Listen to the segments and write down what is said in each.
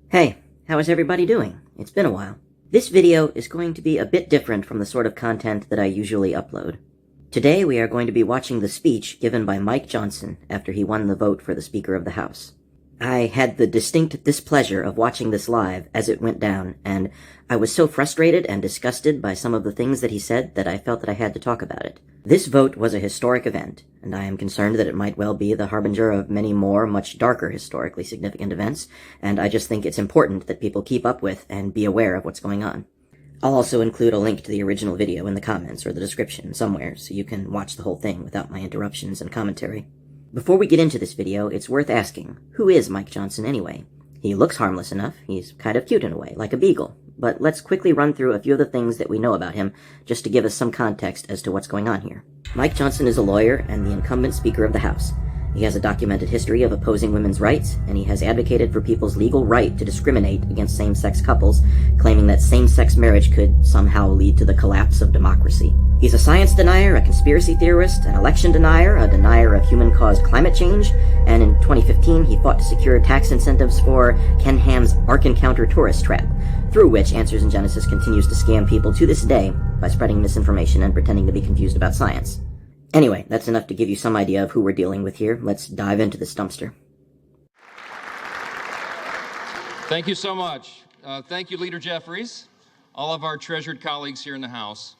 Hey, how is everybody doing? It's been a while. This video is going to be a bit different from the sort of content that I usually upload. Today we are going to be watching the speech given by Mike Johnson after he won the vote for the Speaker of the House. I had the distinct displeasure of watching this live as it went down, and I was so frustrated and disgusted by some of the things that he said that I felt that I had to talk about it. This vote was a historic event, and I am concerned that it might well be the harbinger of many more, much darker historically significant events, and I just think it's important that people keep up with and be aware of what's going on. I'll also include a link to the original video in the comments or the description somewhere, so you can watch the whole thing without my interruptions and commentary. Before we get into this video, it's worth asking, who is Mike Johnson anyway? He looks harmless enough, he's kind of cute in a way, like a beagle, but let's quickly run through a few of the things that we know about him, just to give us some context as to what's going on here. Mike Johnson is a lawyer and the incumbent Speaker of the House. He has a documented history of opposing women's rights, and he has advocated for people's legal right to discriminate against same-sex couples, claiming that same-sex marriage could somehow lead to the collapse of democracy. He's a science denier, a conspiracy theorist, an election denier, a denier of human-caused climate change, and in 2015 he fought to secure tax incentives for Ken Ham's Ark Encounter tourist trap, through which Answers in Genesis continues to scam people to this day by spreading misinformation and pretending to be confused about science. Anyway, that's enough to give you some idea of who we're dealing with here. Let's dive into this dumpster. Thank you so much. Thank you, Leader Jeffries, all of our treasured colleagues here in the House.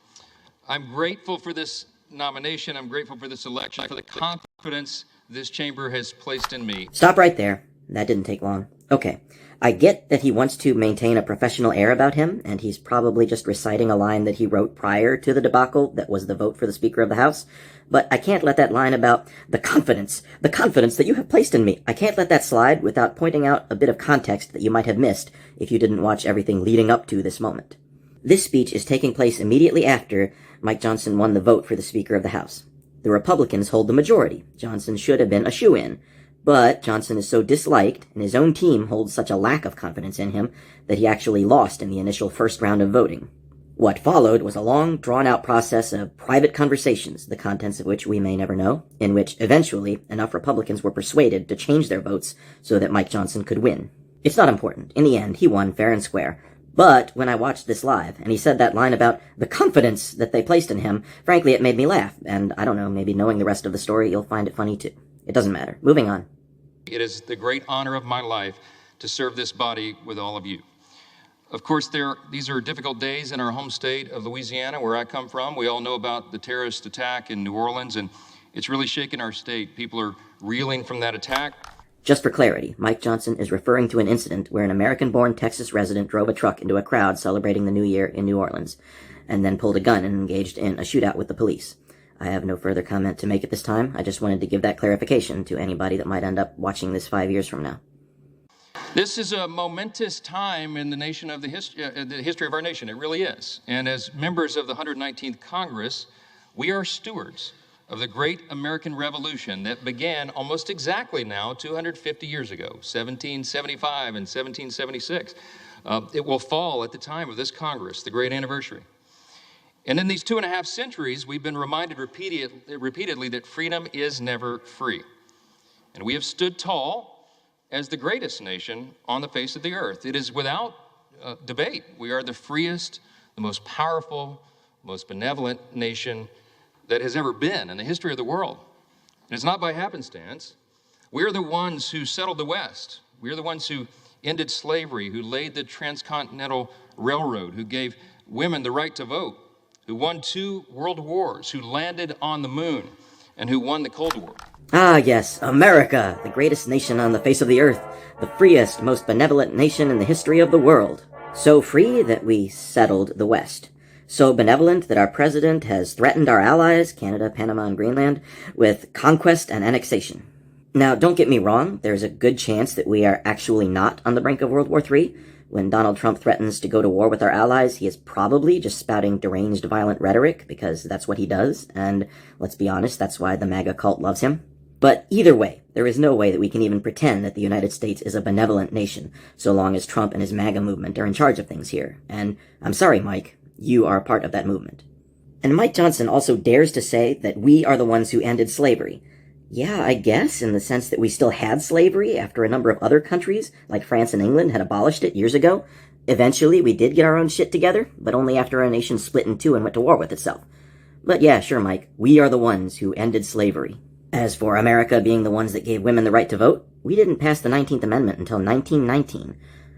I'm grateful for this nomination. I'm grateful for this election, for the confidence this chamber has placed in me. Stop right there. That didn't take long. Okay, I get that he wants to maintain a professional air about him, and he's probably just reciting a line that he wrote prior to the debacle that was the vote for the Speaker of the House, but I can't let that line about the confidence that you have placed in me, I can't let that slide without pointing out a bit of context that you might have missed if you didn't watch everything leading up to this moment. This speech is taking place immediately after Mike Johnson won the vote for the Speaker of the House. The Republicans hold the majority. Johnson should have been a shoo-in. But Johnson is so disliked, and his own team holds such a lack of confidence in him, that he actually lost in the initial first round of voting. What followed was a long, drawn-out process of private conversations, the contents of which we may never know, in which, eventually, enough Republicans were persuaded to change their votes so that Mike Johnson could win. It's not important. In the end, he won fair and square. But when I watched this live, and he said that line about the confidence that they placed in him, frankly, it made me laugh, and I don't know, maybe knowing the rest of the story, you'll find it funny too. It doesn't matter. Moving on. It is the great honor of my life to serve this body with all of you. Of course, these are difficult days in our home state of Louisiana, where I come from. We all know about the terrorist attack in New Orleans, and it's really shaken our state. People are reeling from that attack. Just for clarity, Mike Johnson is referring to an incident where an American-born Texas resident drove a truck into a crowd celebrating the New Year in New Orleans, and then pulled a gun and engaged in a shootout with the police. I have no further comment to make at this time. I just wanted to give that clarification to anybody that might end up watching this 5 years from now. This is a momentous time in the history of our nation. It really is. And as members of the 119th Congress, we are stewards of the great American Revolution that began almost exactly now 250 years ago, 1775 and 1776. It will fall at the time of this Congress, the great anniversary. And in these 2.5 centuries, we've been reminded repeatedly that freedom is never free. And we have stood tall as the greatest nation on the face of the earth. It is without debate. We are the freest, the most powerful, most benevolent nation that has ever been in the history of the world. And it's not by happenstance. We're the ones who settled the West. We're the ones who ended slavery, who laid the transcontinental railroad, who gave women the right to vote, who won 2 world wars, who landed on the moon, and who won the Cold War. Ah, yes, America, the greatest nation on the face of the earth, the freest, most benevolent nation in the history of the world. So free that we settled the West. So benevolent that our president has threatened our allies, Canada, Panama, and Greenland, with conquest and annexation. Now, don't get me wrong, there's a good chance that we are actually not on the brink of World War III. When Donald Trump threatens to go to war with our allies, he is probably just spouting deranged, violent rhetoric, because that's what he does, and let's be honest, that's why the MAGA cult loves him. But either way, there is no way that we can even pretend that the United States is a benevolent nation, so long as Trump and his MAGA movement are in charge of things here. And I'm sorry, Mike, you are part of that movement. And Mike Johnson also dares to say that we are the ones who ended slavery. Yeah, I guess, in the sense that we still had slavery after a number of other countries, like France and England, had abolished it years ago. Eventually, we did get our own shit together, but only after our nation split in two and went to war with itself. But yeah, sure, Mike, we are the ones who ended slavery. As for America being the ones that gave women the right to vote, we didn't pass the 19th Amendment until 1919.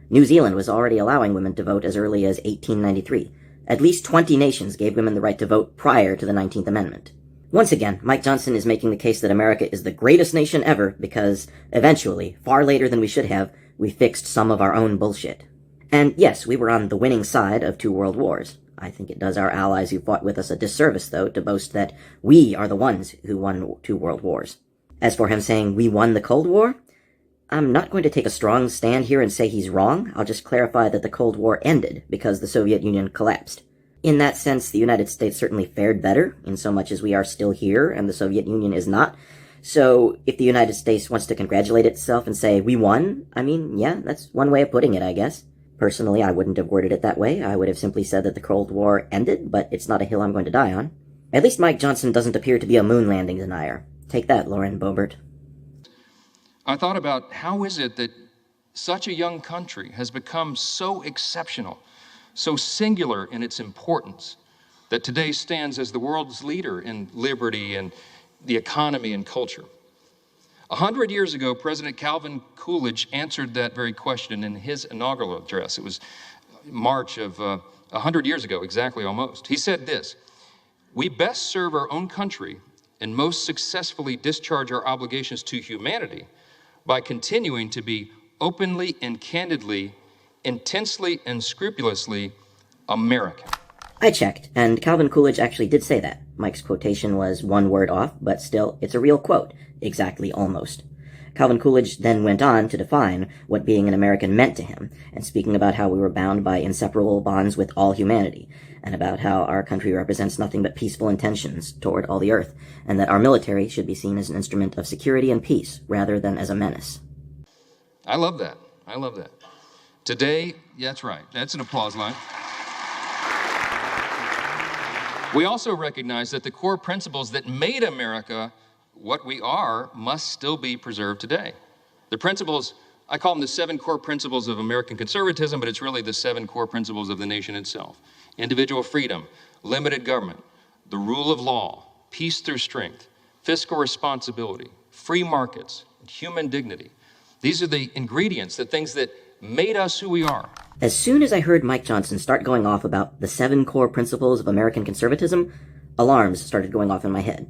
New Zealand was already allowing women to vote as early as 1893. At least 20 nations gave women the right to vote prior to the 19th Amendment. Once again, Mike Johnson is making the case that America is the greatest nation ever because, eventually, far later than we should have, we fixed some of our own bullshit. And yes, we were on the winning side of 2 world wars. I think it does our allies who fought with us a disservice, though, to boast that we are the ones who won 2 world wars. As for him saying we won the Cold War, I'm not going to take a strong stand here and say he's wrong. I'll just clarify that the Cold War ended because the Soviet Union collapsed. In that sense, the United States certainly fared better, in so much as we are still here and the Soviet Union is not. So, if the United States wants to congratulate itself and say, we won, I mean, yeah, that's one way of putting it, I guess. Personally, I wouldn't have worded it that way. I would have simply said that the Cold War ended, but it's not a hill I'm going to die on. At least Mike Johnson doesn't appear to be a moon landing denier. Take that, Lauren Boebert. I thought about how is it that such a young country has become so exceptional, so singular in its importance, that today stands as the world's leader in liberty and the economy and culture. 100 years ago, President Calvin Coolidge answered that very question in his inaugural address. It was March of 100 years ago, exactly almost. He said this: "We best serve our own country and most successfully discharge our obligations to humanity by continuing to be openly and candidly, intensely and scrupulously American." I checked, and Calvin Coolidge actually did say that. Mike's quotation was one word off, but still, it's a real quote. Exactly, almost. Calvin Coolidge then went on to define what being an American meant to him, and speaking about how we were bound by inseparable bonds with all humanity, and about how our country represents nothing but peaceful intentions toward all the earth, and that our military should be seen as an instrument of security and peace, rather than as a menace. I love that. I love that. Today, yeah, that's right. That's an applause line. We also recognize that the core principles that made America what we are must still be preserved today. The principles, I call them the 7 core principles of American conservatism, but it's really the 7 core principles of the nation itself. Individual freedom, limited government, the rule of law, peace through strength, fiscal responsibility, free markets, and human dignity. These are the ingredients, the things that made us who we are. As soon as I heard Mike Johnson start going off about the 7 core principles of American conservatism, alarms started going off in my head.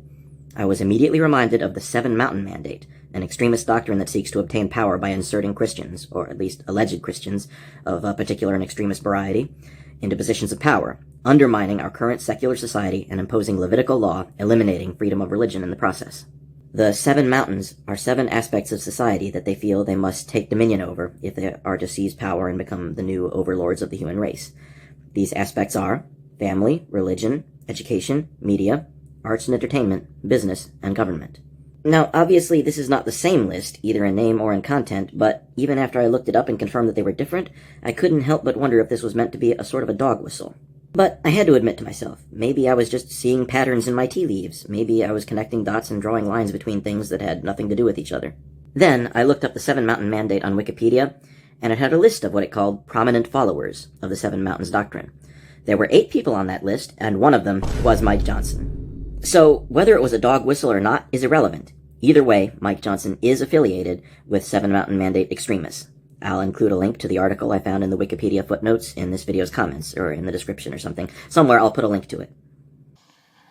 I was immediately reminded of the 7 Mountain Mandate, an extremist doctrine that seeks to obtain power by inserting Christians, or at least alleged Christians, of a particular and extremist variety, into positions of power, undermining our current secular society and imposing Levitical law, eliminating freedom of religion in the process. The 7 mountains are 7 aspects of society that they feel they must take dominion over if they are to seize power and become the new overlords of the human race. These aspects are family, religion, education, media, arts and entertainment, business, and government. Now, obviously, this is not the same list, either in name or in content, but even after I looked it up and confirmed that they were different, I couldn't help but wonder if this was meant to be a sort of a dog whistle. But I had to admit to myself, maybe I was just seeing patterns in my tea leaves. Maybe I was connecting dots and drawing lines between things that had nothing to do with each other. Then, I looked up the 7 Mountain Mandate on Wikipedia, and it had a list of what it called prominent followers of the 7 Mountains Doctrine. There were 8 people on that list, and one of them was Mike Johnson. So, whether it was a dog whistle or not is irrelevant. Either way, Mike Johnson is affiliated with 7 Mountain Mandate extremists. I'll include a link to the article I found in the Wikipedia footnotes in this video's comments, or in the description or something. Somewhere I'll put a link to it.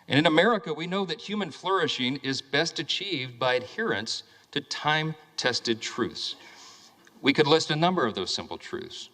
And in America, we know that human flourishing is best achieved by adherence to time-tested truths. We could list a number of those simple truths.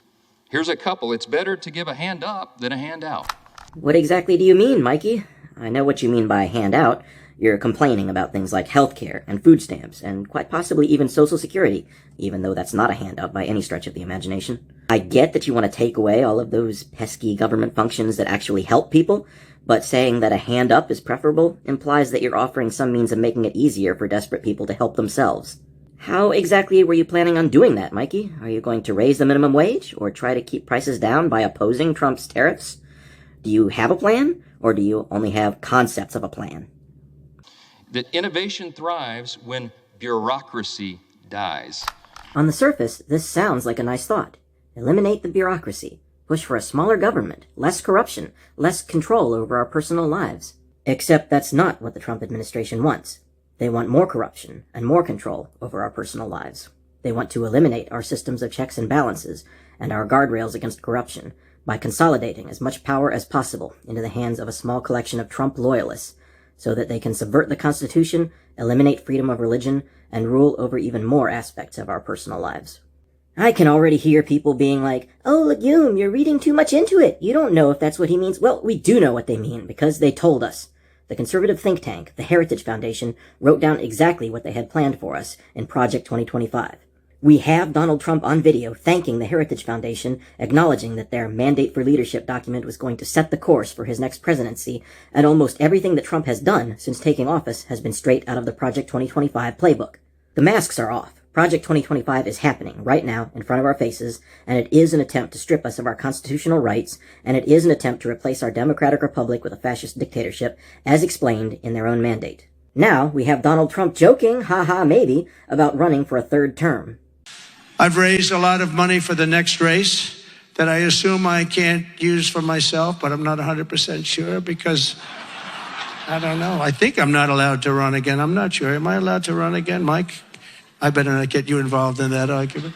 Here's a couple. It's better to give a hand up than a hand out. What exactly do you mean, Mikey? I know what you mean by hand out. You're complaining about things like healthcare and food stamps, and quite possibly even Social Security, even though that's not a handout by any stretch of the imagination. I get that you want to take away all of those pesky government functions that actually help people, but saying that a hand up is preferable implies that you're offering some means of making it easier for desperate people to help themselves. How exactly were you planning on doing that, Mikey? Are you going to raise the minimum wage, or try to keep prices down by opposing Trump's tariffs? Do you have a plan, or do you only have concepts of a plan? that innovation thrives when bureaucracy dies. On the surface, this sounds like a nice thought. Eliminate the bureaucracy. Push for a smaller government, less corruption, less control over our personal lives. Except that's not what the Trump administration wants. They want more corruption and more control over our personal lives. They want to eliminate our systems of checks and balances and our guardrails against corruption by consolidating as much power as possible into the hands of a small collection of Trump loyalists so that they can subvert the Constitution, eliminate freedom of religion, and rule over even more aspects of our personal lives. I can already hear people being like, "Oh, Legume, you're reading too much into it. You don't know if that's what he means." Well, we do know what they mean, because they told us. The conservative think tank, the Heritage Foundation, wrote down exactly what they had planned for us in Project 2025. We have Donald Trump on video thanking the Heritage Foundation, acknowledging that their Mandate for Leadership document was going to set the course for his next presidency, and almost everything that Trump has done since taking office has been straight out of the Project 2025 playbook. The masks are off. Project 2025 is happening right now in front of our faces, and it is an attempt to strip us of our constitutional rights, and it is an attempt to replace our democratic republic with a fascist dictatorship, as explained in their own mandate. Now we have Donald Trump joking, haha maybe, about running for a third term. I've raised a lot of money for the next race that I assume I can't use for myself, but I'm not 100% sure because I don't know. I think I'm not allowed to run again. I'm not sure. Am I allowed to run again, Mike? I better not get you involved in that argument.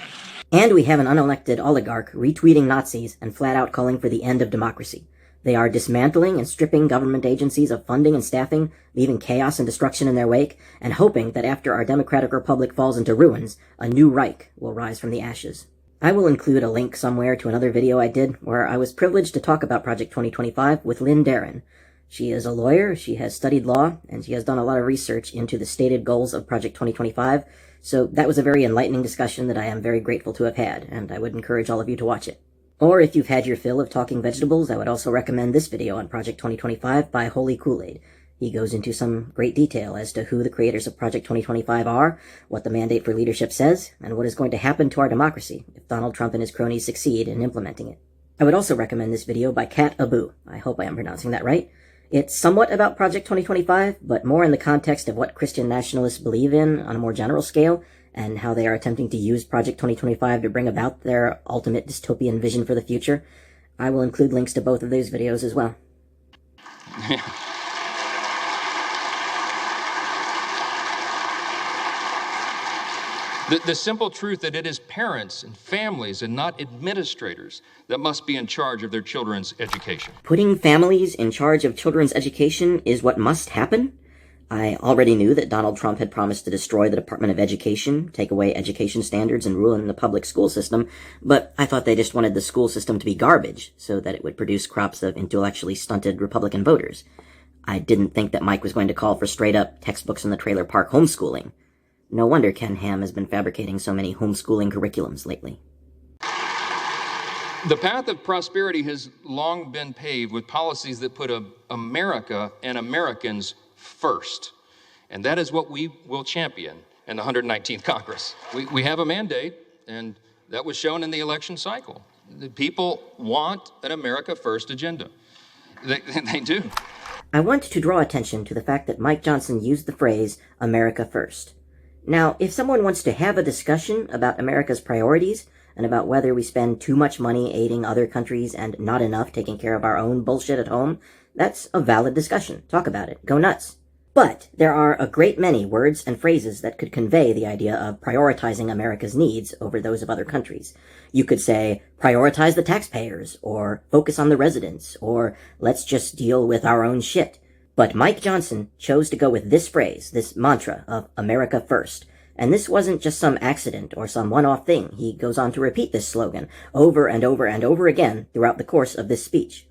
And we have an unelected oligarch retweeting Nazis and flat out calling for the end of democracy. They are dismantling and stripping government agencies of funding and staffing, leaving chaos and destruction in their wake, and hoping that after our democratic republic falls into ruins, a new Reich will rise from the ashes. I will include a link somewhere to another video I did where I was privileged to talk about Project 2025 with Lynn Darren. She is a lawyer, she has studied law, and she has done a lot of research into the stated goals of Project 2025, so that was a very enlightening discussion that I am very grateful to have had, and I would encourage all of you to watch it. Or if you've had your fill of talking vegetables, I would also recommend this video on Project 2025 by Holy Kool-Aid. He goes into some great detail as to who the creators of Project 2025 are, what the Mandate for Leadership says, and what is going to happen to our democracy if Donald Trump and his cronies succeed in implementing it. I would also recommend this video by Kat Abu. I hope I am pronouncing that right. It's somewhat about Project 2025, but more in the context of what Christian nationalists believe in on a more general scale, and how they are attempting to use Project 2025 to bring about their ultimate dystopian vision for the future. I will include links to both of those videos as well. The simple truth that it is parents and families and not administrators that must be in charge of their children's education. Putting families in charge of children's education is what must happen? I already knew that Donald Trump had promised to destroy the Department of Education, take away education standards, and ruin the public school system, but I thought they just wanted the school system to be garbage so that it would produce crops of intellectually stunted Republican voters. I didn't think that Mike was going to call for straight-up textbooks in the trailer park homeschooling. No wonder Ken Ham has been fabricating so many homeschooling curriculums lately. The path of prosperity has long been paved with policies that put America and Americans first. And that is what we will champion in the 119th Congress. We have a mandate, and that was shown in the election cycle. The people want an America First agenda. They do. I want to draw attention to the fact that Mike Johnson used the phrase, America First. Now, if someone wants to have a discussion about America's priorities, and about whether we spend too much money aiding other countries and not enough taking care of our own bullshit at home, that's a valid discussion. Talk about it. Go nuts. But there are a great many words and phrases that could convey the idea of prioritizing America's needs over those of other countries. You could say, prioritize the taxpayers, or focus on the residents, or let's just deal with our own shit. But Mike Johnson chose to go with this phrase, this mantra of America First. And this wasn't just some accident or some one-off thing. He goes on to repeat this slogan over and over and over again throughout the course of this speech.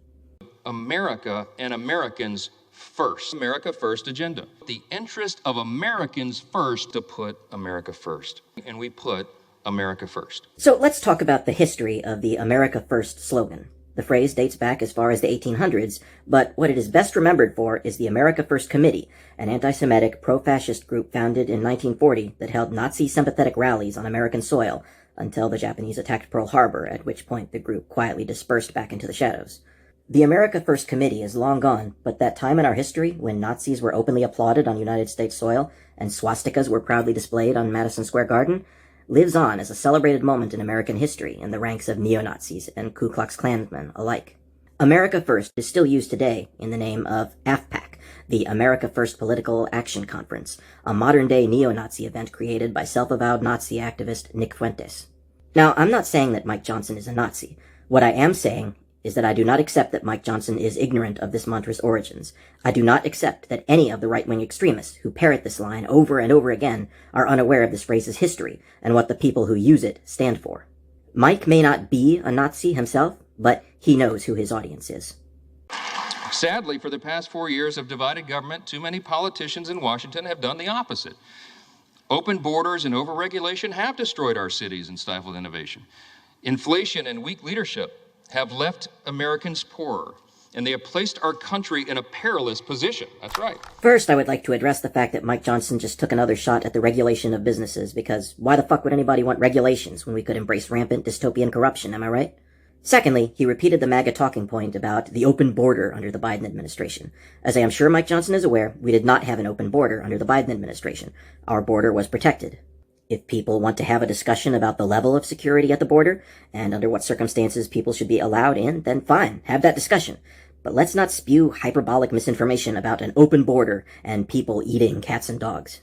America and Americans first. America First agenda. The interest of Americans first, to put America first. And we put America first. So let's talk about the history of the America First slogan. The phrase dates back as far as the 1800s, but what it is best remembered for is the America First Committee, an anti-Semitic, pro-fascist group founded in 1940 that held Nazi-sympathetic rallies on American soil until the Japanese attacked Pearl Harbor, at which point the group quietly dispersed back into the shadows. The America First Committee is long gone, but that time in our history when Nazis were openly applauded on United States soil and swastikas were proudly displayed on Madison Square Garden lives on as a celebrated moment in American history in the ranks of neo-Nazis and Ku Klux Klansmen alike. America First is still used today in the name of AFPAC, the America First Political Action Conference, a modern-day neo-Nazi event created by self-avowed Nazi activist Nick Fuentes. Now, I'm not saying that Mike Johnson is a Nazi. What I am saying is that I do not accept that Mike Johnson is ignorant of this mantra's origins. I do not accept that any of the right-wing extremists who parrot this line over and over again are unaware of this phrase's history and what the people who use it stand for. Mike may not be a Nazi himself, but he knows who his audience is. Sadly, for the past 4 years of divided government, too many politicians in Washington have done the opposite. Open borders and overregulation have destroyed our cities and stifled innovation. Inflation and weak leadership have left Americans poorer, and they have placed our country in a perilous position. That's right. First, I would like to address the fact that Mike Johnson just took another shot at the regulation of businesses, because why the fuck would anybody want regulations when we could embrace rampant dystopian corruption, am I right? Secondly, he repeated the MAGA talking point about the open border under the Biden administration. As I am sure Mike Johnson is aware, we did not have an open border under the Biden administration. Our border was protected. If people want to have a discussion about the level of security at the border, and under what circumstances people should be allowed in, then fine, have that discussion. But let's not spew hyperbolic misinformation about an open border and people eating cats and dogs.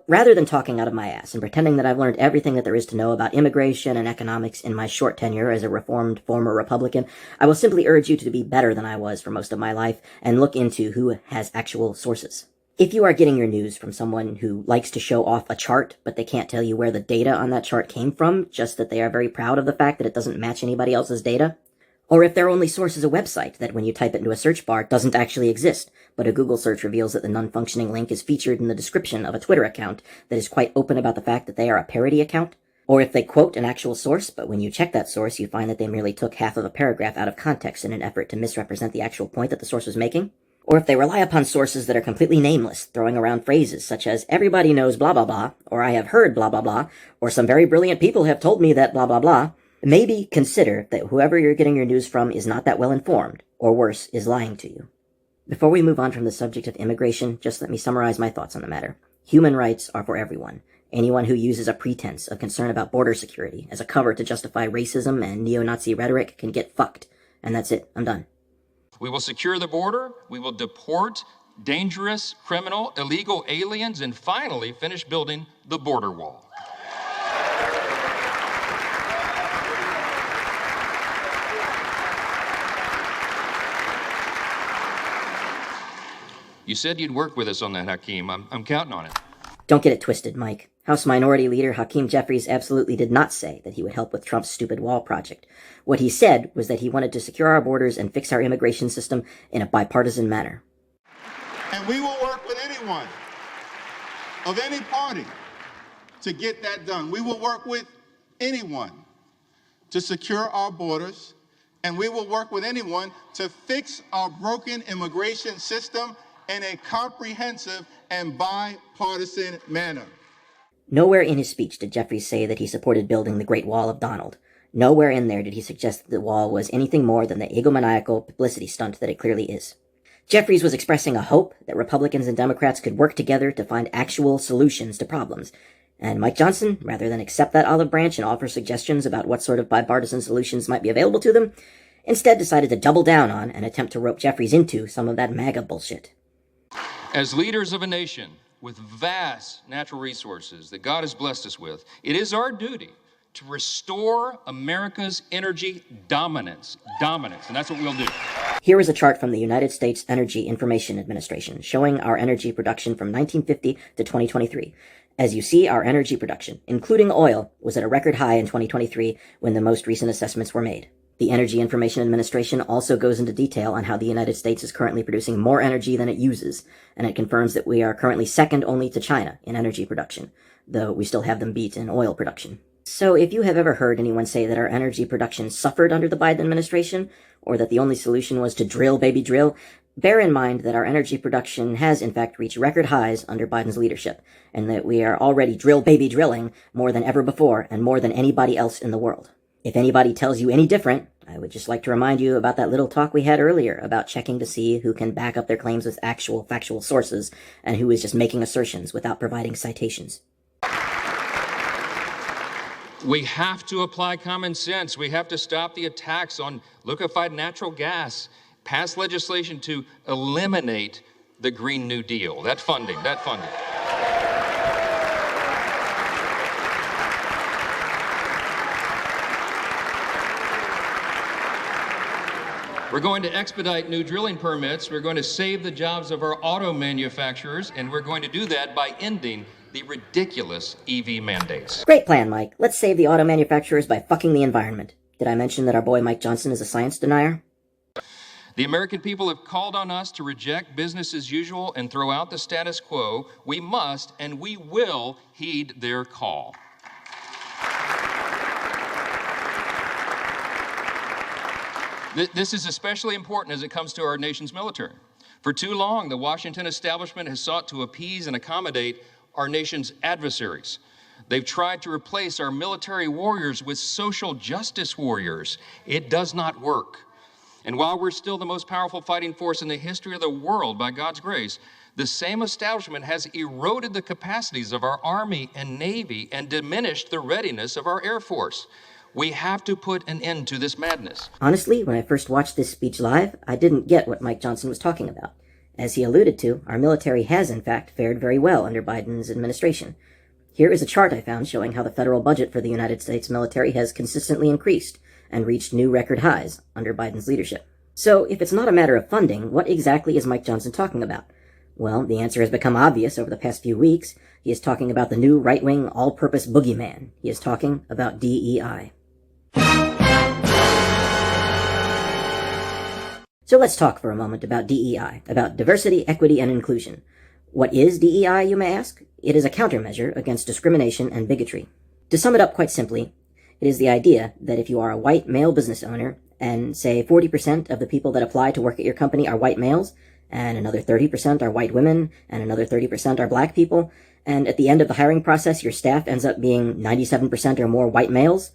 Rather than talking out of my ass and pretending that I've learned everything that there is to know about immigration and economics in my short tenure as a reformed former Republican, I will simply urge you to be better than I was for most of my life and look into who has actual sources. If you are getting your news from someone who likes to show off a chart, but they can't tell you where the data on that chart came from, just that they are very proud of the fact that it doesn't match anybody else's data, or if their only source is a website that when you type it into a search bar doesn't actually exist, but a Google search reveals that the non-functioning link is featured in the description of a Twitter account that is quite open about the fact that they are a parody account, or if they quote an actual source, but when you check that source you find that they merely took half of a paragraph out of context in an effort to misrepresent the actual point that the source was making, or if they rely upon sources that are completely nameless, throwing around phrases such as everybody knows blah blah blah, or I have heard blah blah blah, or some very brilliant people have told me that blah blah blah, maybe consider that whoever you're getting your news from is not that well informed, or worse, is lying to you. Before we move on from the subject of immigration, just let me summarize my thoughts on the matter. Human rights are for everyone. Anyone who uses a pretense of concern about border security as a cover to justify racism and neo-Nazi rhetoric can get fucked. And that's it. I'm done. We will secure the border, we will deport dangerous, criminal, illegal aliens, and finally finish building the border wall. You said you'd work with us on that, Hakeem. I'm counting on it. Don't get it twisted, Mike. House Minority Leader Hakeem Jeffries absolutely did not say that he would help with Trump's stupid wall project. What he said was that he wanted to secure our borders and fix our immigration system in a bipartisan manner. And we will work with anyone of any party to get that done. We will work with anyone to secure our borders, and we will work with anyone to fix our broken immigration system in a comprehensive and bipartisan manner. Nowhere in his speech did Jeffries say that he supported building the Great Wall of Donald. Nowhere in there did he suggest that the wall was anything more than the egomaniacal publicity stunt that it clearly is. Jeffries was expressing a hope that Republicans and Democrats could work together to find actual solutions to problems. And Mike Johnson, rather than accept that olive branch and offer suggestions about what sort of bipartisan solutions might be available to them, instead decided to double down on and attempt to rope Jeffries into some of that MAGA bullshit. As leaders of a nation with vast natural resources that God has blessed us with, it is our duty to restore America's energy dominance, and that's what we'll do. Here is a chart from the United States Energy Information Administration showing our energy production from 1950 to 2023. As you see, our energy production, including oil, was at a record high in 2023 when the most recent assessments were made. The Energy Information Administration also goes into detail on how the United States is currently producing more energy than it uses, and it confirms that we are currently second only to China in energy production, though we still have them beat in oil production. So if you have ever heard anyone say that our energy production suffered under the Biden administration, or that the only solution was to drill, baby, drill, bear in mind that our energy production has in fact reached record highs under Biden's leadership, and that we are already drill, baby, drilling more than ever before and more than anybody else in the world. If anybody tells you any different, I would just like to remind you about that little talk we had earlier about checking to see who can back up their claims with actual factual sources and who is just making assertions without providing citations. We have to apply common sense. We have to stop the attacks on liquefied natural gas, pass legislation to eliminate the Green New Deal, that funding. We're going to expedite new drilling permits. We're going to save the jobs of our auto manufacturers, and we're going to do that by ending the ridiculous EV mandates. Great plan, Mike. Let's save the auto manufacturers by fucking the environment. Did I mention that our boy Mike Johnson is a science denier? The American people have called on us to reject business as usual and throw out the status quo. We must and we will heed their call. This is especially important as it comes to our nation's military. For too long, the Washington establishment has sought to appease and accommodate our nation's adversaries. They've tried to replace our military warriors with social justice warriors. It does not work. And while we're still the most powerful fighting force in the history of the world, by God's grace, the same establishment has eroded the capacities of our Army and Navy and diminished the readiness of our Air Force. We have to put an end to this madness. Honestly, when I first watched this speech live, I didn't get what Mike Johnson was talking about. As he alluded to, our military has in fact fared very well under Biden's administration. Here is a chart I found showing how the federal budget for the United States military has consistently increased and reached new record highs under Biden's leadership. So, if it's not a matter of funding, what exactly is Mike Johnson talking about? Well, the answer has become obvious over the past few weeks. He is talking about the new right-wing all-purpose boogeyman. He is talking about DEI. So let's talk for a moment about DEI, about diversity, equity, and inclusion. What is DEI, you may ask? It is a countermeasure against discrimination and bigotry. To sum it up quite simply, it is the idea that if you are a white male business owner, and say 40% of the people that apply to work at your company are white males, and another 30% are white women, and another 30% are black people, and at the end of the hiring process your staff ends up being 97% or more white males,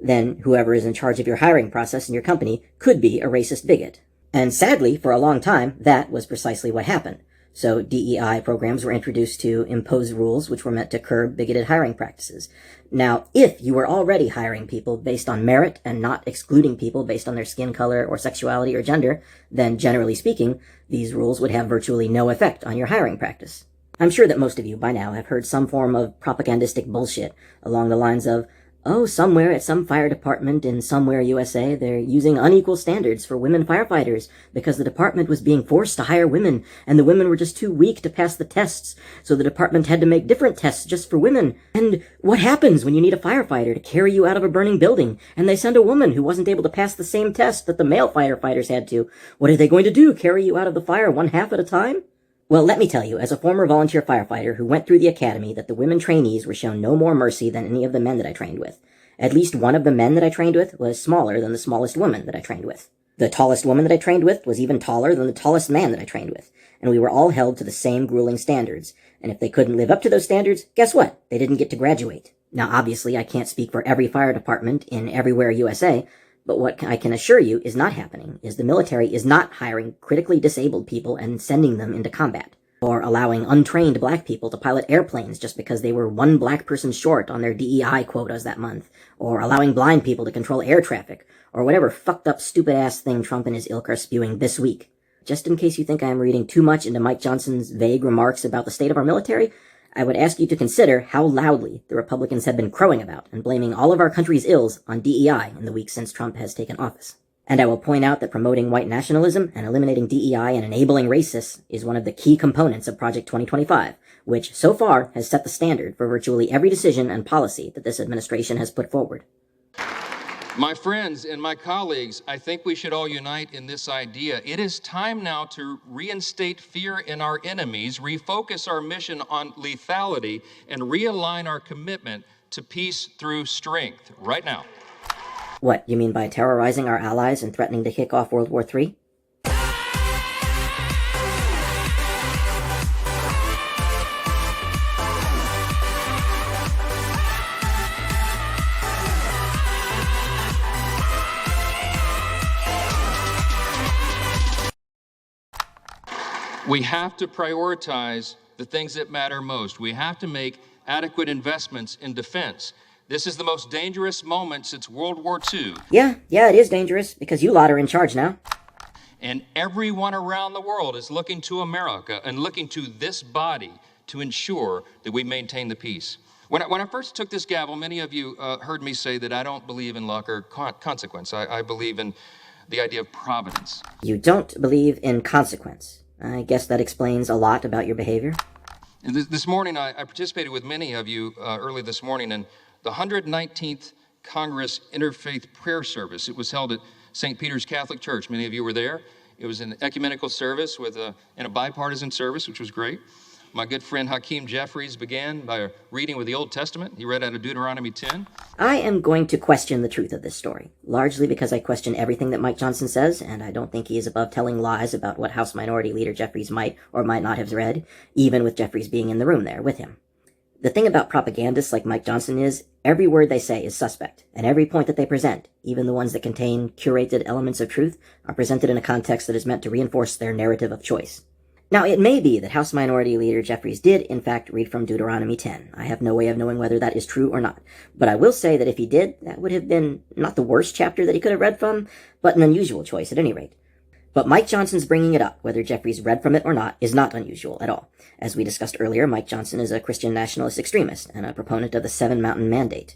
then whoever is in charge of your hiring process in your company could be a racist bigot. And sadly, for a long time, that was precisely what happened. So DEI programs were introduced to impose rules which were meant to curb bigoted hiring practices. Now, if you were already hiring people based on merit and not excluding people based on their skin color or sexuality or gender, then generally speaking, these rules would have virtually no effect on your hiring practice. I'm sure that most of you by now have heard some form of propagandistic bullshit along the lines of, oh, somewhere at some fire department in somewhere USA, they're using unequal standards for women firefighters because the department was being forced to hire women and the women were just too weak to pass the tests, so the department had to make different tests just for women. And what happens when you need a firefighter to carry you out of a burning building and they send a woman who wasn't able to pass the same test that the male firefighters had to? What are they going to do, carry you out of the fire one half at a time? Well, let me tell you, as a former volunteer firefighter who went through the academy, that the women trainees were shown no more mercy than any of the men that I trained with. At least one of the men that I trained with was smaller than the smallest woman that I trained with. The tallest woman that I trained with was even taller than the tallest man that I trained with. And we were all held to the same grueling standards. And if they couldn't live up to those standards, guess what? They didn't get to graduate. Now, obviously, I can't speak for every fire department in everywhere USA, but what I can assure you is not happening is the military is not hiring critically disabled people and sending them into combat, or allowing untrained black people to pilot airplanes just because they were one black person short on their DEI quotas that month, or allowing blind people to control air traffic, or whatever fucked up stupid ass thing Trump and his ilk are spewing this week. Just in case you think I am reading too much into Mike Johnson's vague remarks about the state of our military, I would ask you to consider how loudly the Republicans have been crowing about and blaming all of our country's ills on DEI in the weeks since Trump has taken office. And I will point out that promoting white nationalism and eliminating DEI and enabling racists is one of the key components of Project 2025, which so far has set the standard for virtually every decision and policy that this administration has put forward. My friends and my colleagues, I think we should all unite in this idea. It is time now to reinstate fear in our enemies, refocus our mission on lethality, and realign our commitment to peace through strength right now. What, you mean by terrorizing our allies and threatening to kick off World War III? We have to prioritize the things that matter most. We have to make adequate investments in defense. This is the most dangerous moment since World War II. Yeah, it is dangerous, because you lot are in charge now. And everyone around the world is looking to America and looking to this body to ensure that we maintain the peace. When I first took this gavel, many of you heard me say that I don't believe in luck or consequence. I believe in the idea of providence. You don't believe in consequence. I guess that explains a lot about your behavior. And this morning, I participated with many of you early this morning in the 119th Congress Interfaith Prayer Service. It was held at St. Peter's Catholic Church. Many of you were there. It was an ecumenical service and a bipartisan service, which was great. My good friend Hakeem Jeffries began by reading with the Old Testament. He read out of Deuteronomy 10. I am going to question the truth of this story, largely because I question everything that Mike Johnson says, and I don't think he is above telling lies about what House Minority Leader Jeffries might or might not have read, even with Jeffries being in the room there with him. The thing about propagandists like Mike Johnson is, every word they say is suspect, and every point that they present, even the ones that contain curated elements of truth, are presented in a context that is meant to reinforce their narrative of choice. Now, it may be that House Minority Leader Jeffries did, in fact, read from Deuteronomy 10. I have no way of knowing whether that is true or not. But I will say that if he did, that would have been not the worst chapter that he could have read from, but an unusual choice at any rate. But Mike Johnson's bringing it up, whether Jeffries read from it or not, is not unusual at all. As we discussed earlier, Mike Johnson is a Christian nationalist extremist and a proponent of the Seven Mountain Mandate.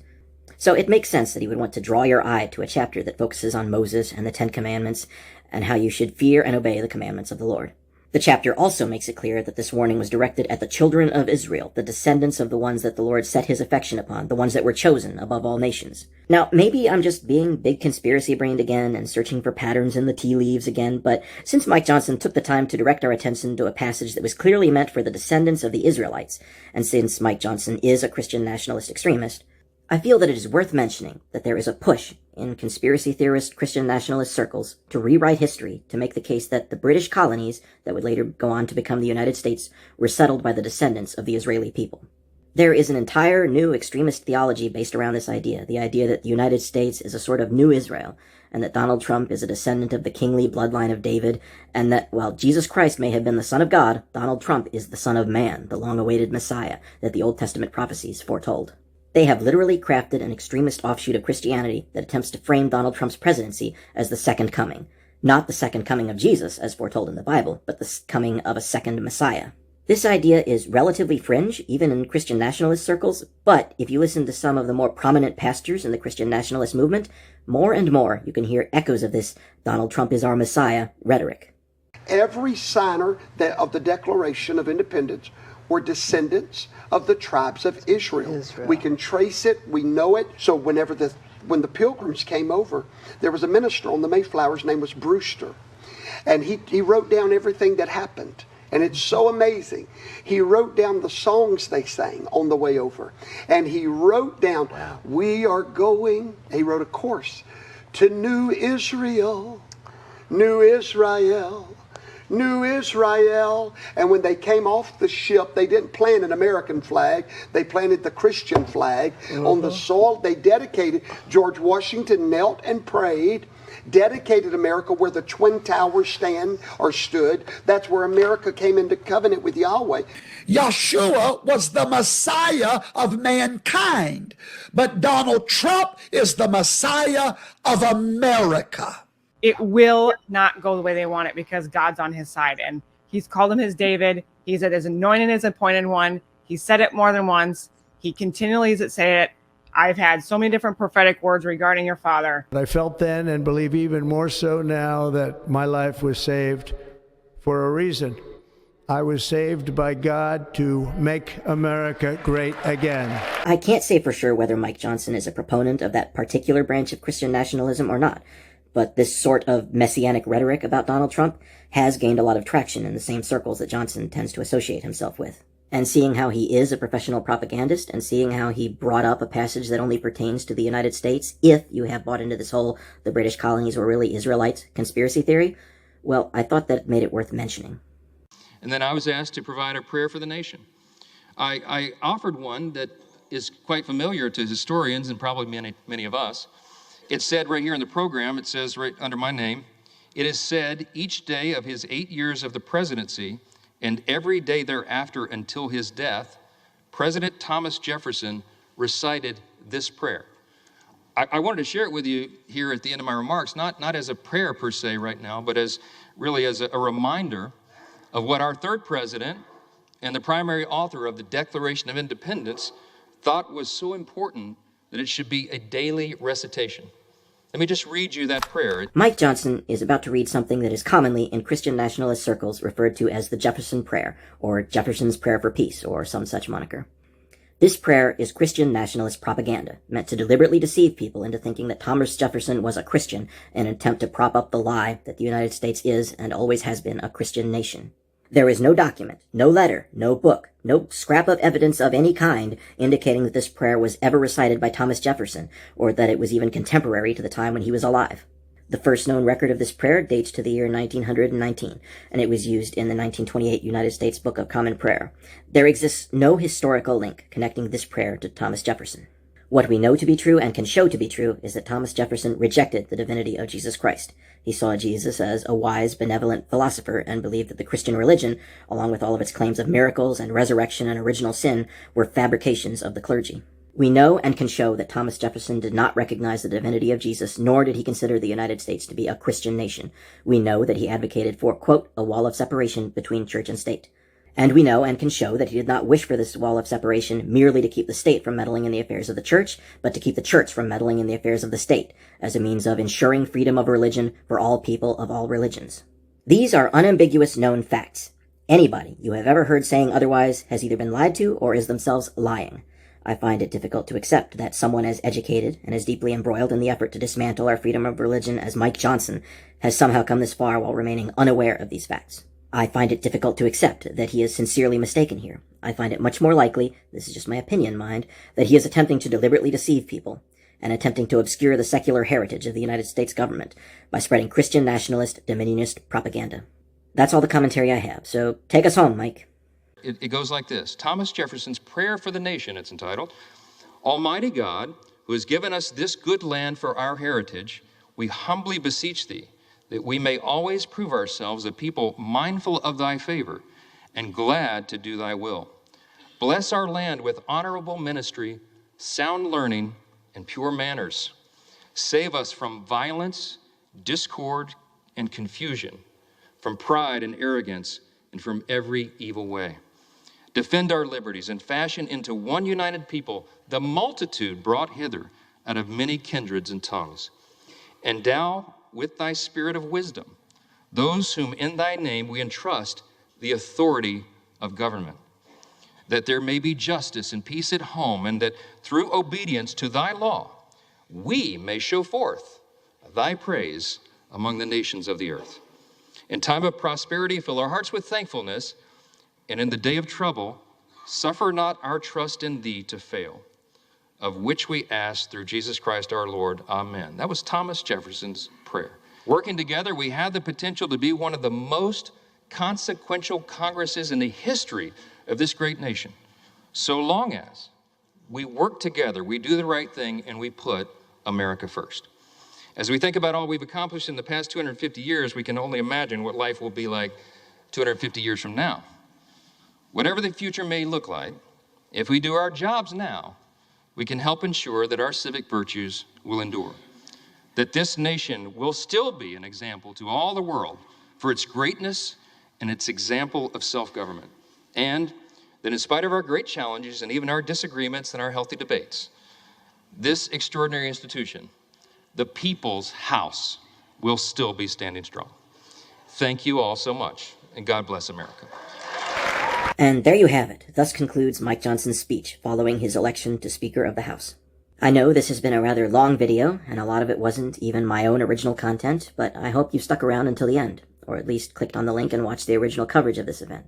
So it makes sense that he would want to draw your eye to a chapter that focuses on Moses and the Ten Commandments and how you should fear and obey the commandments of the Lord. The chapter also makes it clear that this warning was directed at the children of Israel, the descendants of the ones that the Lord set his affection upon, the ones that were chosen above all nations. Now, maybe I'm just being big conspiracy-brained again and searching for patterns in the tea leaves again, but since Mike Johnson took the time to direct our attention to a passage that was clearly meant for the descendants of the Israelites, and since Mike Johnson is a Christian nationalist extremist, I feel that it is worth mentioning that there is a push in conspiracy theorist Christian nationalist circles to rewrite history to make the case that the British colonies that would later go on to become the United States were settled by the descendants of the Israeli people. There is an entire new extremist theology based around this idea, the idea that the United States is a sort of new Israel, and that Donald Trump is a descendant of the kingly bloodline of David, and that while Jesus Christ may have been the Son of God, Donald Trump is the Son of Man, the long-awaited Messiah that the Old Testament prophecies foretold. They have literally crafted an extremist offshoot of Christianity that attempts to frame Donald Trump's presidency as the second coming. Not the second coming of Jesus, as foretold in the Bible, but the coming of a second Messiah. This idea is relatively fringe, even in Christian nationalist circles, but if you listen to some of the more prominent pastors in the Christian nationalist movement, more and more you can hear echoes of this "Donald Trump is our Messiah" rhetoric. Every signer of the Declaration of Independence were descendants of the tribes of Israel. We can trace it, we know it. So when the Pilgrims came over, there was a minister on the Mayflower, his name was Brewster. And he wrote down everything that happened. And it's so amazing. He wrote down the songs they sang on the way over. And he wrote down, we are going, he wrote a chorus, to New Israel, New Israel. New Israel. And when they came off the ship, they didn't plant an American flag. They planted the Christian flag on the soil. They dedicated. George Washington knelt and prayed, dedicated America where the Twin Towers stand or stood. That's where America came into covenant with Yahweh. Yeshua was the Messiah of mankind, but Donald Trump is the Messiah of America. It will not go the way they want it because God's on his side. And he's called him his David. He said his anointed is appointed one. He said it more than once. He continually say it. I've had so many different prophetic words regarding your father. I felt then and believe even more so now that my life was saved for a reason. I was saved by God to make America great again. I can't say for sure whether Mike Johnson is a proponent of that particular branch of Christian nationalism or not. But this sort of messianic rhetoric about Donald Trump has gained a lot of traction in the same circles that Johnson tends to associate himself with. And seeing how he is a professional propagandist, and seeing how he brought up a passage that only pertains to the United States, if you have bought into this whole the British colonies were really Israelites conspiracy theory, well, I thought that made it worth mentioning. And then I was asked to provide a prayer for the nation. I offered one that is quite familiar to historians and probably many of us. It said right here in the program, it says right under my name, it is said each day of his 8 years of the presidency, and every day thereafter until his death, President Thomas Jefferson recited this prayer. I wanted to share it with you here at the end of my remarks, not as a prayer per se right now, but as really as a reminder of what our third president and the primary author of the Declaration of Independence thought was so important that it should be a daily recitation. Let me just read you that prayer. Mike Johnson is about to read something that is commonly in Christian nationalist circles referred to as the Jefferson Prayer, or Jefferson's Prayer for Peace, or some such moniker. This prayer is Christian nationalist propaganda, meant to deliberately deceive people into thinking that Thomas Jefferson was a Christian in an attempt to prop up the lie that the United States is and always has been a Christian nation. There is no document, no letter, no book, no scrap of evidence of any kind indicating that this prayer was ever recited by Thomas Jefferson, or that it was even contemporary to the time when he was alive. The first known record of this prayer dates to the year 1919, and it was used in the 1928 United States Book of Common Prayer. There exists no historical link connecting this prayer to Thomas Jefferson. What we know to be true and can show to be true is that Thomas Jefferson rejected the divinity of Jesus Christ. He saw Jesus as a wise, benevolent philosopher and believed that the Christian religion, along with all of its claims of miracles and resurrection and original sin, were fabrications of the clergy. We know and can show that Thomas Jefferson did not recognize the divinity of Jesus, nor did he consider the United States to be a Christian nation. We know that he advocated for, quote, a wall of separation between church and state. And we know and can show that he did not wish for this wall of separation merely to keep the state from meddling in the affairs of the church, but to keep the church from meddling in the affairs of the state, as a means of ensuring freedom of religion for all people of all religions. These are unambiguous known facts. Anybody you have ever heard saying otherwise has either been lied to or is themselves lying. I find it difficult to accept that someone as educated and as deeply embroiled in the effort to dismantle our freedom of religion as Mike Johnson has somehow come this far while remaining unaware of these facts. I find it difficult to accept that he is sincerely mistaken here. I find it much more likely, this is just my opinion, mind, that he is attempting to deliberately deceive people and attempting to obscure the secular heritage of the United States government by spreading Christian nationalist, dominionist propaganda. That's all the commentary I have, so take us home, Mike. It goes like this. Thomas Jefferson's Prayer for the Nation, it's entitled. Almighty God, who has given us this good land for our heritage, we humbly beseech thee, that we may always prove ourselves a people mindful of thy favor and glad to do thy will. Bless our land with honorable ministry, sound learning, and pure manners. Save us from violence, discord, and confusion, from pride and arrogance, and from every evil way. Defend our liberties and fashion into one united people the multitude brought hither out of many kindreds and tongues. Endow with thy spirit of wisdom those whom in thy name we entrust the authority of government, that there may be justice and peace at home, and that through obedience to thy law we may show forth thy praise among the nations of the earth. In time of prosperity, fill our hearts with thankfulness, and in the day of trouble, suffer not our trust in thee to fail, of which we ask through Jesus Christ our Lord. Amen. That was Thomas Jefferson's prayer. Working together, we have the potential to be one of the most consequential Congresses in the history of this great nation, so long as we work together, we do the right thing, and we put America first. As we think about all we've accomplished in the past 250 years, we can only imagine what life will be like 250 years from now. Whatever the future may look like, if we do our jobs now, we can help ensure that our civic virtues will endure, that this nation will still be an example to all the world for its greatness and its example of self-government, and that in spite of our great challenges and even our disagreements and our healthy debates, this extraordinary institution, the People's House, will still be standing strong. Thank you all so much, and God bless America. And there you have it. Thus concludes Mike Johnson's speech following his election to Speaker of the House. I know this has been a rather long video, and a lot of it wasn't even my own original content, but I hope you stuck around until the end, or at least clicked on the link and watched the original coverage of this event.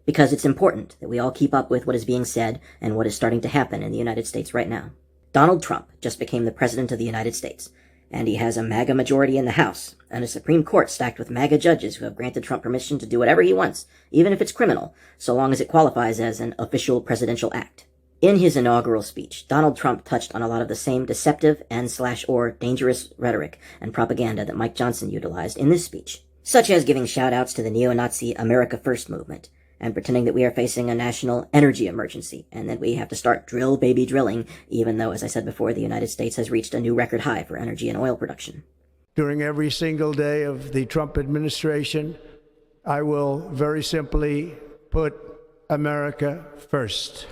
Because it's important that we all keep up with what is being said and what is starting to happen in the United States right now. Donald Trump just became the President of the United States, and he has a MAGA majority in the House, and a Supreme Court stacked with MAGA judges who have granted Trump permission to do whatever he wants, even if it's criminal, so long as it qualifies as an official presidential act. In his inaugural speech, Donald Trump touched on a lot of the same deceptive and/or dangerous rhetoric and propaganda that Mike Johnson utilized in this speech, such as giving shout-outs to the neo-Nazi America First movement, and pretending that we are facing a national energy emergency and that we have to start drill baby drilling, even though, as I said before, the United States has reached a new record high for energy and oil production. During every single day of the Trump administration, I will very simply put America first.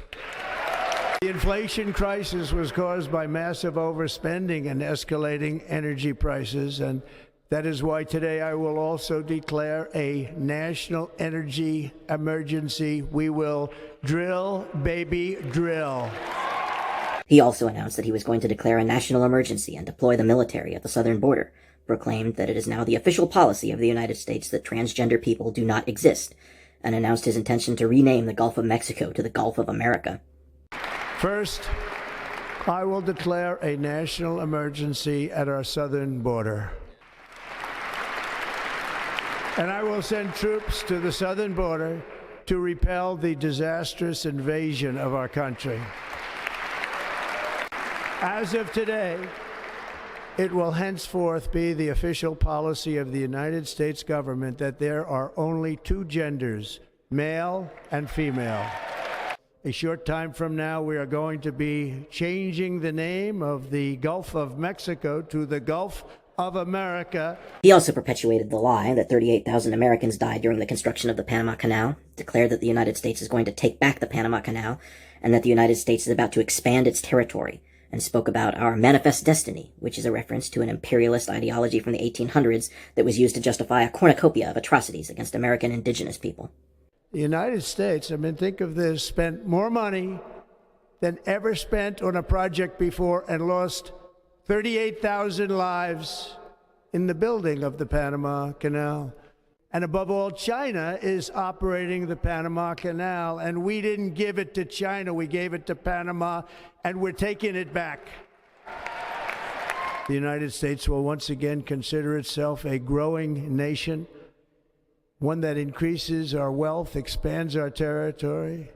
The inflation crisis was caused by massive overspending and escalating energy prices, and that is why today I will also declare a national energy emergency. We will drill, baby, drill. He also announced that he was going to declare a national emergency and deploy the military at the southern border, proclaimed that it is now the official policy of the United States that transgender people do not exist, and announced his intention to rename the Gulf of Mexico to the Gulf of America. First, I will declare a national emergency at our southern border. And I will send troops to the southern border to repel the disastrous invasion of our country. As of today, it will henceforth be the official policy of the United States government that there are only two genders, male and female. A short time from now, we are going to be changing the name of the Gulf of Mexico to the Gulf of America. He also perpetuated the lie that 38,000 Americans died during the construction of the Panama Canal, declared that the United States is going to take back the Panama Canal, and that the United States is about to expand its territory, and spoke about our manifest destiny, which is a reference to an imperialist ideology from the 1800s that was used to justify a cornucopia of atrocities against American indigenous people. The United States, I mean, think of this, spent more money than ever spent on a project before and lost 38,000 lives in the building of the Panama Canal. And above all, China is operating the Panama Canal, and we didn't give it to China, we gave it to Panama, and we're taking it back. The United States will once again consider itself a growing nation, one that increases our wealth, expands our territory,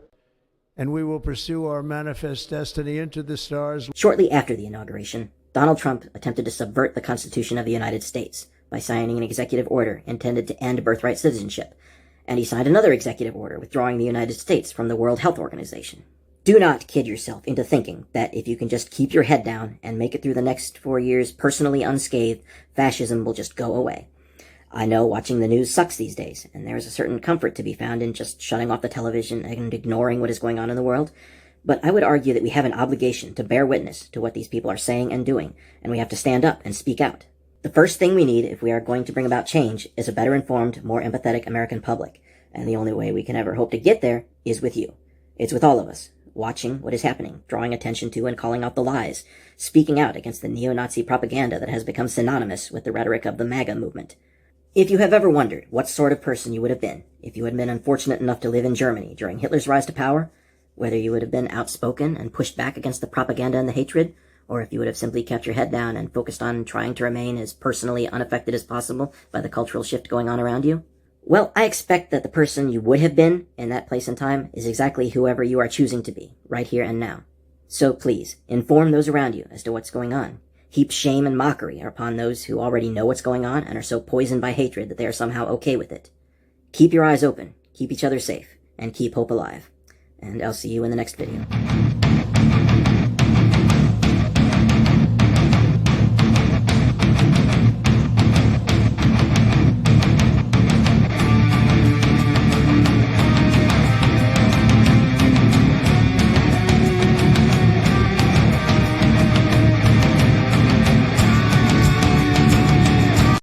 and we will pursue our manifest destiny into the stars. Shortly after the inauguration, Donald Trump attempted to subvert the Constitution of the United States by signing an executive order intended to end birthright citizenship, and he signed another executive order withdrawing the United States from the World Health Organization. Do not kid yourself into thinking that if you can just keep your head down and make it through the next 4 years personally unscathed, fascism will just go away. I know watching the news sucks these days, and there is a certain comfort to be found in just shutting off the television and ignoring what is going on in the world, but I would argue that we have an obligation to bear witness to what these people are saying and doing, and we have to stand up and speak out. The first thing we need if we are going to bring about change is a better informed, more empathetic American public, and the only way we can ever hope to get there is with you. It's with all of us, watching what is happening, drawing attention to and calling out the lies, speaking out against the neo-Nazi propaganda that has become synonymous with the rhetoric of the MAGA movement. If you have ever wondered what sort of person you would have been if you had been unfortunate enough to live in Germany during Hitler's rise to power, whether you would have been outspoken and pushed back against the propaganda and the hatred, or if you would have simply kept your head down and focused on trying to remain as personally unaffected as possible by the cultural shift going on around you, well, I expect that the person you would have been in that place and time is exactly whoever you are choosing to be, right here and now. So please, inform those around you as to what's going on. Heap shame and mockery upon those who already know what's going on and are so poisoned by hatred that they are somehow okay with it. Keep your eyes open, keep each other safe, and keep hope alive. And I'll see you in the next video.